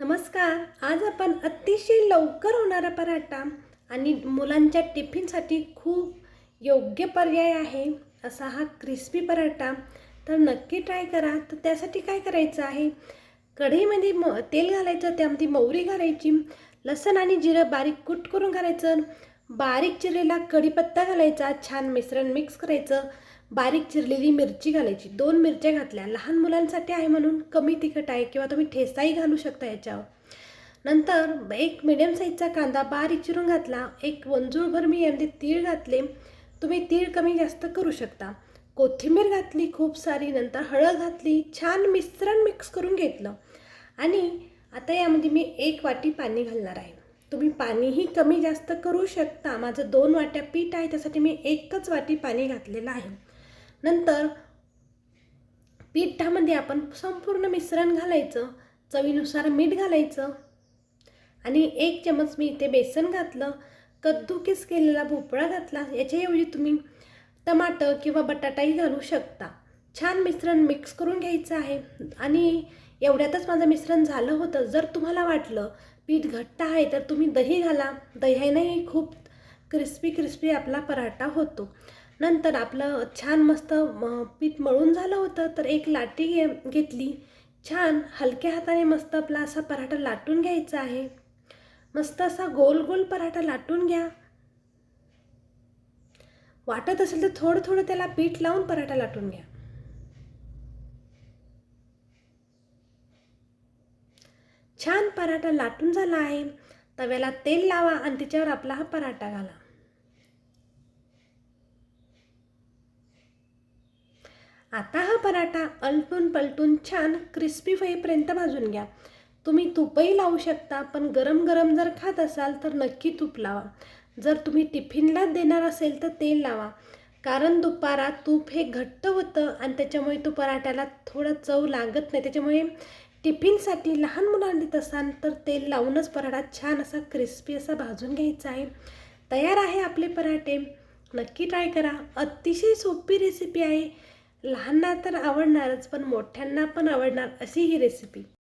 नमस्कार. आज आपण अतिशय लवकर होणारा पराठा आणि मुलांच्या टिफिनसाठी खूप योग्य पर्याय आहे असा हा क्रिस्पी पराठा तर नक्की ट्राय करा. तर त्यासाठी काय करायचं आहे, कढईमध्ये तेल घालायचं, त्यामध्ये मोहरी घालायची, लसूण आणि जिरं बारीक कूट करून घालायचं, बारीक चिरलेला कढीपत्ता घालायचा, छान मिश्रण मिक्स करायचं, बारीक चिरलेली मिरची घालायची, 2 मिरच्या घातल्या. लहान मुलांसाठी आहे म्हणून कमी तिखट आहे किंवा तुम्ही ठेचाही घालू शकता याच्यावर. नंतर एक मिडियम साईजचा कांदा बारीक चिरून घातला, एक वंजूळभर मी यामध्ये तीळ घातले, तुम्ही तीळ कमी जास्त करू शकता. कोथिंबीर घातली खूप सारी, नंतर हळद घातली, छान मिश्रण मिक्स करून घेतलं आणि आता यामध्ये मी 1 वाटी पाणी घालणार आहे. तुम्ही पाणीही कमी जास्त करू शकता. माझं 2 वाट्या पीठ आहे, त्यासाठी मी 1च वाटी पाणी घातलेलं आहे. नंतर पिठामध्ये आपण संपूर्ण मिश्रण घालायचं, चवीनुसार मीठ घालायचं आणि 1 चमच मी इथे बेसन घातलं, कद्दूकिस केलेला भोपळा घातला. याच्याऐवजी तुम्ही टमाटर किंवा बटाटाही घालू शकता. छान मिश्रण मिक्स करून घ्यायचं आहे आणि एवढ्यातच माझं मिश्रण झालं होतं. जर तुम्हाला वाटलं पीठ घट्ट आहे तर तुम्ही दही घाला. दह्यानेही खूप क्रिस्पी आपला पराठा होतो. नंतर आपलं छान मस्त पीठ मळून झालं होतं, तर एक लाटी घेतली. छान हलक्या हाताने मस्त आपला असा पराठा लाटून घ्यायचा आहे. मस्त असा गोल गोल पराठा लाटून घ्या. वाटत असेल तर थोडं थोडं त्याला पीठ लावून पराठा लाटून घ्या. छान पराठा लाटून झाला आहे. तव्याला तेल लावा आणि त्याच्यावर आपला हा पराठा घाला. आता हा पराठा अलटून पलटून छान क्रिस्पी होईपर्यंत भाजून घ्या. तुम्ही तूपही लावू शकता, पण गरम गरम जर खात असाल तर नक्की तूप लावा. जर तुम्ही टिफिनला देणार असेल तर तेल लावा, कारण दुपारात तूप हे घट्ट होतं आणि त्याच्यामुळे तो पराठ्याला थोडं चव लागत नाही. त्याच्यामुळे टिफिनसाठी लहान मुलांना देत असाल तर तेल लावूनच पराठा छान असा क्रिस्पी असा भाजून घ्यायचा आहे. तयार आहे आपले पराठे. नक्की ट्राय करा. अतिशय सोपी रेसिपी आहे. लहानांना तर आवडणारच, पण मोठ्यांना पण आवडणार अशी ही रेसिपी.